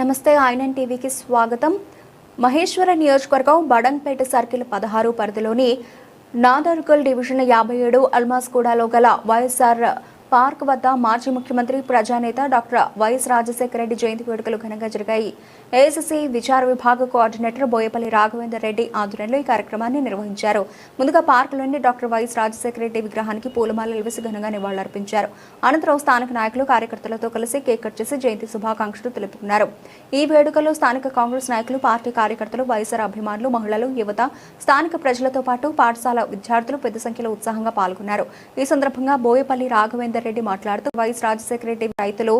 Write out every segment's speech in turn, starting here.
నమస్తే ఐనన్ టీవీకి స్వాగతం. మహేశ్వర నియోజకవర్గం బడంగ్పేట సర్కిల్ 16 పరిధిలోని నాదర్గల్ డివిజన్ 57 అల్మాస్గూడలో గల వైఎస్ఆర్ పార్క్ వద్ద మాజీ ముఖ్యమంత్రి ప్రజానేత డాక్టర్ వైఎస్ రాజశేఖర రెడ్డి జయంతి వేడుకలు ఘనంగా జరిగాయి. ఏఐసీసీ విచార విభాగ కోఆర్డినేటర్ బోయపల్లి రాఘవేందర్ రెడ్డి ఆధ్వర్యంలో ఈ కార్యక్రమాన్ని నిర్వహించారు. ముందుగా పార్కులోని డాక్టర్ వైఎస్ రాజశేఖర రెడ్డి విగ్రహానికి పూలమాలలు వేసి ఘనంగా నివాళులర్పించారు. అనంతరం స్థానిక నాయకులు కార్యకర్తలతో కలిసి కేక్ కట్ చేసి జయంతి శుభాకాంక్షలు తెలుపుకున్నారు. ఈ వేడుకల్లో స్థానిక కాంగ్రెస్ నాయకులు, పార్టీ కార్యకర్తలు, వైఎస్ఆర్ అభిమానులు, మహిళలు, యువత, స్థానిక ప్రజలతో పాటు పాఠశాల విద్యార్థులు పెద్ద సంఖ్యలో ఉత్సాహంగా పాల్గొన్నారు. ఈ సందర్భంగా బోయపల్లి రాఘవేందర్ రెడ్డి మాట్లాడుతూ వైఎస్ రాజశేఖర రెడ్డి రైతులు,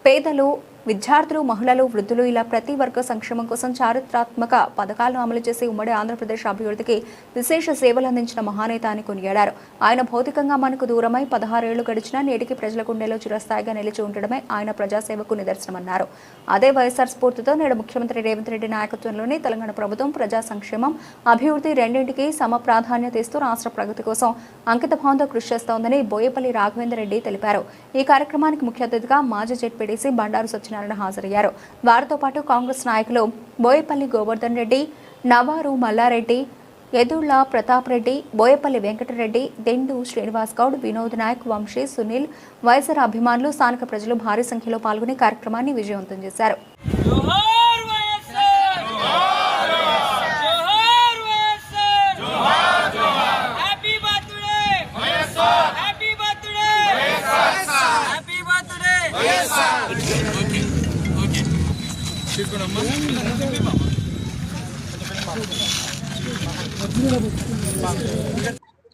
పేదలు, విద్యార్థులు, మహిళలు, వృద్ధులు ఇలా ప్రతి వర్గ సంక్షేమం కోసం చారిత్రాత్మక పథకాలను అమలు చేసి ఉమ్మడి ఆంధ్రప్రదేశ్ అభివృద్ధికి విశేష సేవలు అందించిన మహానేత అని కొనియాడారు. ఆయన భౌతికంగా మనకు దూరమై 16 ఏళ్లు గడిచినా నేటికి ప్రజల గుండెలో చిరస్థాయిగా నిలిచి ఉండడమే ఆయన ప్రజాసేవకు నిదర్శనమన్నారు. అదే వైఎస్ఆర్ స్ఫూర్తితో నేడు ముఖ్యమంత్రి రేవంత్ రెడ్డి నాయకత్వంలోని తెలంగాణ ప్రభుత్వం ప్రజా సంక్షేమం, అభివృద్ధి రెండింటికి సమ ప్రాధాన్యత ఇస్తూ రాష్ట్ర ప్రగతి కోసం అంకితభావంతో కృషి చేస్తోందని బోయపల్లి రాఘవేందర్ రెడ్డి తెలిపారు. ఈ కార్యక్రమానికి ముఖ్య అతిథిగా మాజీ జెడ్పీటీసీ బండారు సత్యనారాయణ హాజరయ్యారు. వారితో పాటు కాంగ్రెస్ నాయకులు బోయపల్లి గోవర్ధన్ రెడ్డి, నవారు మల్లారెడ్డి, ఎదుళ్ల ప్రతాప్ రెడ్డి, బోయపల్లి వెంకటరెడ్డి, దెండు శ్రీనివాస్ గౌడ్, వినోద్ నాయక్, వంశీ, సునీల్, వైఎస్ఆర్ అభిమానులు, స్థానిక ప్రజలు భారీ సంఖ్యలో పాల్గొని కార్యక్రమాన్ని విజయవంతం చేశారు.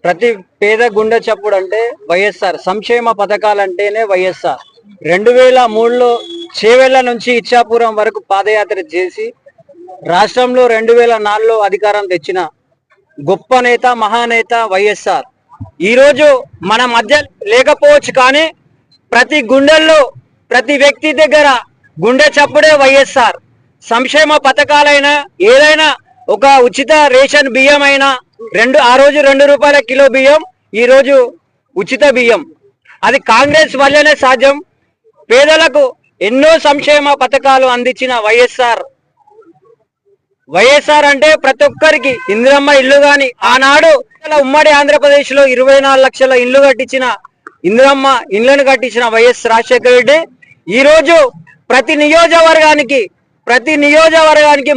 ప్రతి పేద గుండె చప్పుడు అంటే వైఎస్ఆర్, సంక్షేమ పథకాలంటేనే వైఎస్ఆర్. 2003లో చేవెళ్ల నుంచి ఇచ్చాపురం వరకు పాదయాత్ర చేసి రాష్ట్రంలో 2004లో అధికారం తెచ్చిన గొప్ప నేత, మహానేత వైఎస్ఆర్. ఈరోజు మన మధ్య లేకపోవచ్చు, కానీ ప్రతి గుండెల్లో, ప్రతి వ్యక్తి దగ్గర గుండె చప్పుడే వైఎస్ఆర్. సంక్షేమ పథకాలైనా, ఏదైనా, ఒక ఉచిత రేషన్ బియ్యం అయినా, ఆ రోజు 2 రూపాయల కిలో బియ్యం, ఈ రోజు ఉచిత బియ్యం. అది కాంగ్రెస్ వల్లనే సాధ్యం. పేదలకు ఎన్నో సంక్షేమ పథకాలు అందించిన వైఎస్ఆర్. వైఎస్ఆర్ అంటే ప్రతి ఒక్కరికి ఇందిరమ్మ ఇల్లు గాని, ఆనాడు ఉమ్మడి ఆంధ్రప్రదేశ్ లో 24 లక్షల ఇల్లు కట్టించిన, ఇందిరమ్మ ఇళ్లను కట్టించిన వైఎస్ రాజశేఖర రెడ్డి ఈ రోజు ప్రతి నియోజకవర్గానికి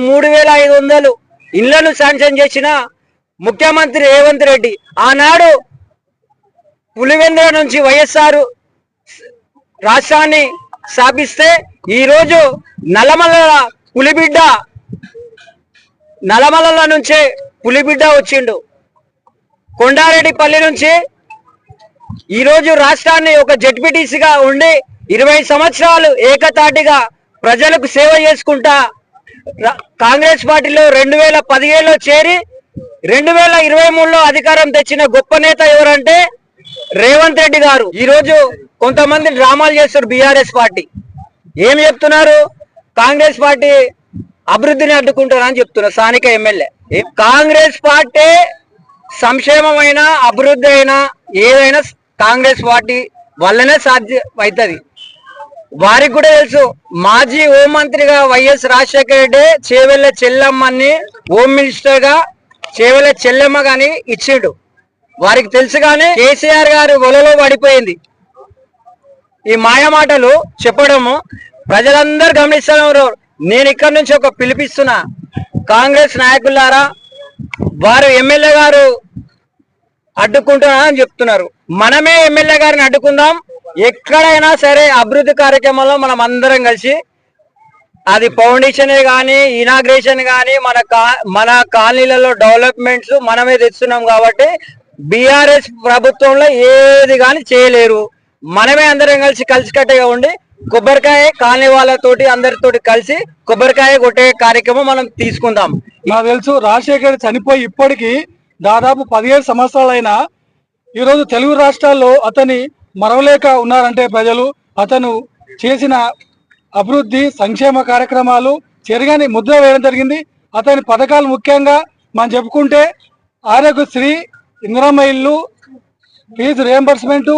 3500 ఇళ్లను శాంక్షన్ చేసిన ముఖ్యమంత్రి రేవంత్ రెడ్డి. ఆనాడు పులివెందుల నుంచి వైఎస్ఆర్ రాష్ట్రాన్ని స్థాపిస్తే ఈరోజు నల్లమల్ల నుంచే పులిబిడ్డ వచ్చిండు. కొండారెడ్డిపల్లి నుంచి ఈరోజు రాష్ట్రాన్ని ఒక జెడ్పీటీసీగా ఉండి 20 సంవత్సరాలు ఏకతాటిగా ప్రజలకు సేవ చేసుకుంటా కాంగ్రెస్ పార్టీలో 2017లో చేరి 2023లో అధికారం తెచ్చిన గొప్ప నేత ఎవరంటే రేవంత్ రెడ్డి గారు. ఈరోజు కొంతమంది డ్రామాలు చేస్తారు. బీఆర్ఎస్ పార్టీ ఏం చెప్తున్నారు? కాంగ్రెస్ పార్టీ అభివృద్ధిని అడ్డుకుంటారని చెప్తున్నారు స్థానిక ఎమ్మెల్యే. కాంగ్రెస్ పార్టీ సంక్షేమమైన, అభివృద్ధి అయినా, ఏదైనా కాంగ్రెస్ పార్టీ వల్లనే సాధ్యం అవుతుంది. వారికి కూడా తెలుసు. మాజీ హోంమంత్రిగా వైఎస్ రాజశేఖర రెడ్డి చేవెళ్ల చెల్లమ్మని హోమ్ మినిస్టర్ గా చేవెళ్ల చెల్లెమ్మ గాని ఇచ్చిండు. వారికి తెలుసు. కానీ కేసీఆర్ గారు వలలో పడిపోయింది. ఈ మాయమాటలు చెప్పడము ప్రజలందరూ గమనిస్తున్నారు. నేను ఇక్కడి నుంచి ఒక పిలిపిస్తున్నా, కాంగ్రెస్ నాయకులారా, వారు ఎమ్మెల్యే గారు అడ్డుకుంటున్నారని చెప్తున్నారు. మనమే ఎమ్మెల్యే గారిని అడ్డుకుందాం. ఎక్కడైనా సరే అభివృద్ధి కార్యక్రమంలో మనం అందరం కలిసి, అది ఫౌండేషనే కానీ, ఇనాగ్రేషన్ కానీ, మన కాలనీలలో డెవలప్మెంట్స్ మనమే తెస్తున్నాం. కాబట్టి బీఆర్ఎస్ ప్రభుత్వంలో ఏది కానీ చేయలేరు. మనమే అందరం కలిసికట్టుగా ఉండి కొబ్బరికాయ కాలనీ వాళ్ళతోటి అందరితోటి కలిసి కొబ్బరికాయ కొట్టే కార్యక్రమం మనం తీసుకుందాం. నాకు తెలుసు, రాజశేఖర్ చనిపోయి ఇప్పటికీ దాదాపు 17 సంవత్సరాలైనా ఈరోజు తెలుగు రాష్ట్రాల్లో అతని మరవలేక ఉన్నారంటే ప్రజలు. అతను చేసిన అభివృద్ధి, సంక్షేమ కార్యక్రమాలు చెరగని ముద్ర వేయడం జరిగింది. అతని పథకాలు ముఖ్యంగా మనం చెప్పుకుంటే ఆరోగ్యశ్రీ, ఇందిరమ్మ ఇల్లు, ఫీజు రియంబర్స్మెంటు,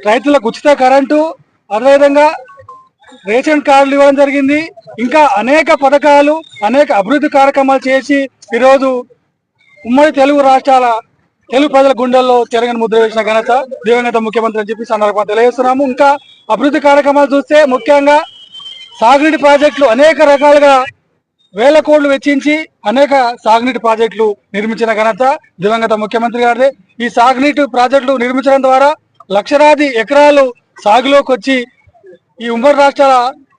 రైతులకు ఉచిత కరెంటు, అదేవిధంగా రేషన్ కార్డులు ఇవ్వడం జరిగింది. ఇంకా అనేక పథకాలు, అనేక అభివృద్ధి కార్యక్రమాలు చేసి ఈరోజు ఉమ్మడి తెలుగు రాష్ట్రాల తెలుగు ప్రజల గుండెల్లో చెరగని ముద్ర వేసిన ఘనత దివంగత ముఖ్యమంత్రి అని చెప్పి సందర్భంగా తెలియజేస్తున్నాము. ఇంకా అభివృద్ధి కార్యక్రమాలు చూస్తే ముఖ్యంగా సాగునీటి ప్రాజెక్టులు అనేక రకాలుగా వేల కోట్లు వెచ్చించి అనేక సాగునీటి ప్రాజెక్టులు నిర్మించిన ఘనత దివంగత ముఖ్యమంత్రి గారిదే. ఈ సాగునీటి ప్రాజెక్టులు నిర్మించడం ద్వారా లక్షలాది ఎకరాలు సాగులోకి వచ్చి ఈ ఉమ్మడి రాష్ట్రాల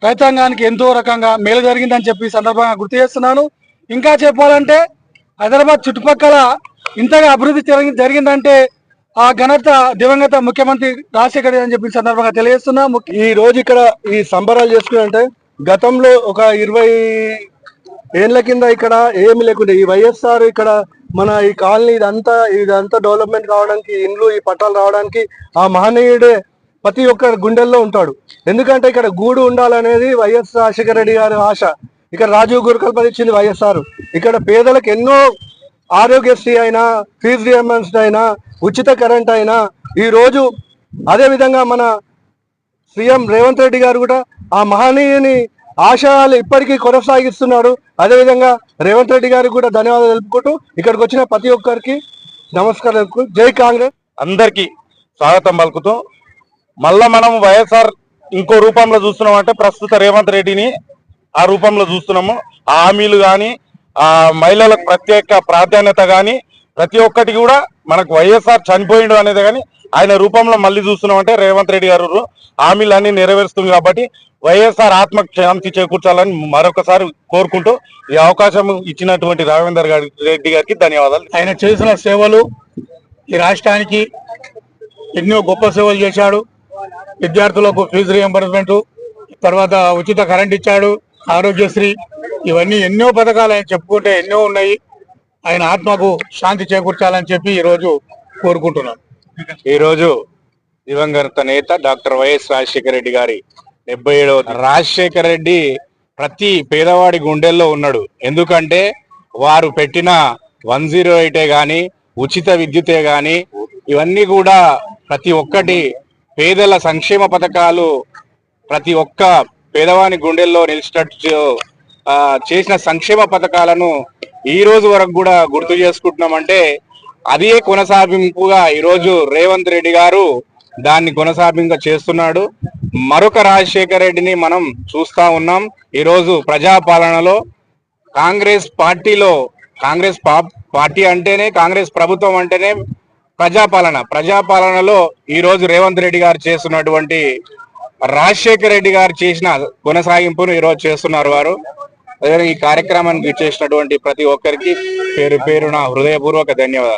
రైతాంగానికి ఎంతో రకంగా మేలు జరిగిందని చెప్పి సందర్భంగా గుర్తు చేస్తున్నాను. ఇంకా చెప్పాలంటే హైదరాబాద్ చుట్టుపక్కల ఇంతగా అభివృద్ధి జరిగిందంటే ఆ ఘనత దివంగత ముఖ్యమంత్రి రాజశేఖర రెడ్డి అని చెప్పి సందర్భంగా తెలియజేస్తున్నాం. ఈ రోజు ఇక్కడ ఈ సంబరాలు చేసుకుంటే గతంలో ఒక 20 ఏళ్ల కింద ఇక్కడ ఏమి లేకుండే ఈ వైఎస్ఆర్ ఇక్కడ మన ఈ కాలనీ ఇదంతా డెవలప్మెంట్ కావడానికి, ఇండ్లు ఈ పట్టాలు రావడానికి ఆ మహనీయుడే ప్రతి ఒక్క గుండెల్లో ఉంటాడు. ఎందుకంటే ఇక్కడ గూడు ఉండాలనేది వైఎస్ రాజశేఖర రెడ్డి గారి ఆశ. ఇక్కడ రాజీవ్ గురుకల్పన ఇచ్చింది వైఎస్ఆర్. ఇక్కడ పేదలకు ఎన్నో ఆరోగ్యశ్రీ అయినా, ఫీజు రియంబర్స్మెంట్ అయినా, ఉచిత కరెంట్ అయినా ఈ రోజు అదే విధంగా మన సీఎం రేవంత్ రెడ్డి గారు కూడా ఆ మహనీయుని ఆశయాలు ఇప్పటికీ కొనసాగిస్తున్నారు. అదేవిధంగా రేవంత్ రెడ్డి గారికి కూడా ధన్యవాదాలు తెలుపుకుంటూ ఇక్కడికి వచ్చిన ప్రతి ఒక్కరికి నమస్కారం. జై కాంగ్రెస్. అందరికి స్వాగతం పలుకుతూ మళ్ళా మనం వైఎస్ఆర్ ఇంకో రూపంలో చూస్తున్నాం అంటే ప్రస్తుత రేవంత్ రెడ్డిని ఆ రూపంలో చూస్తున్నాము. ఆ హామీలు కానీ, ఆ మహిళలకు ప్రత్యేక ప్రాధాన్యత కానీ ప్రతి ఒక్కటి కూడా మనకు వైఎస్ఆర్ చనిపోయిండు అనేది కానీ ఆయన రూపంలో మళ్ళీ చూస్తున్నాం అంటే రేవంత్ రెడ్డి గారు హామీలన్నీ నెరవేరుస్తుంది. కాబట్టి వైఎస్ఆర్ ఆత్మకు శాంతి చేకూర్చాలని మరొకసారి కోరుకుంటూ ఈ అవకాశం ఇచ్చినటువంటి రాఘవేందర్ రెడ్డి గారికి ధన్యవాదాలు. ఆయన చేసిన సేవలు ఈ రాష్ట్రానికి ఎన్నో గొప్ప సేవలు చేశాడు. విద్యార్థులకు ఫీజు రియంబర్స్మెంట్, తర్వాత ఉచిత కరెంట్ ఇచ్చాడు, ఆరోగ్యశ్రీ, ఇవన్నీ ఎన్నో పథకాలు ఆయన చెప్పుకుంటే ఎన్నో ఉన్నాయి. ఆయన ఆత్మకు శాంతి చేకూర్చాలని చెప్పి ఈరోజు కోరుకుంటున్నాను. ఈరోజు దివంగత నేత డాక్టర్ వైఎస్ రాజశేఖర రెడ్డి గారి 77వ రాజశేఖర రెడ్డి ప్రతి పేదవాడి గుండెల్లో ఉన్నాడు. ఎందుకంటే వారు పెట్టిన 108 గాని, ఉచిత విద్యుతే గాని, ఇవన్నీ కూడా ప్రతి ఒక్కటి పేదల సంక్షేమ పథకాలు ప్రతి ఒక్క పేదవాని గుండెల్లో నిలిచేటట్టు చేసిన సంక్షేమ పథకాలను ఈ రోజు వరకు కూడా గుర్తు చేసుకుంటున్నామంటే అదే కొనసాగింపుగా ఈరోజు రేవంత్ రెడ్డి గారు దాన్ని కొనసాగింపుగా చేస్తున్నాడు. మరొక రాజశేఖర రెడ్డిని మనం చూస్తా ఉన్నాం. ఈరోజు ప్రజాపాలనలో కాంగ్రెస్ పార్టీ అంటేనే, కాంగ్రెస్ ప్రభుత్వం అంటేనే ప్రజాపాలనలో ఈ రోజు రేవంత్ రెడ్డి గారు చేస్తున్నటువంటి రాజశేఖర రెడ్డి గారు చేసిన కొనసాగింపును ఈరోజు చేస్తున్నారు వారు. అదే ఈ కార్యక్రమానికి చేసినటువంటి ప్రతి ఒక్కరికి పేరు పేరున హృదయపూర్వక ధన్యవాదాలు.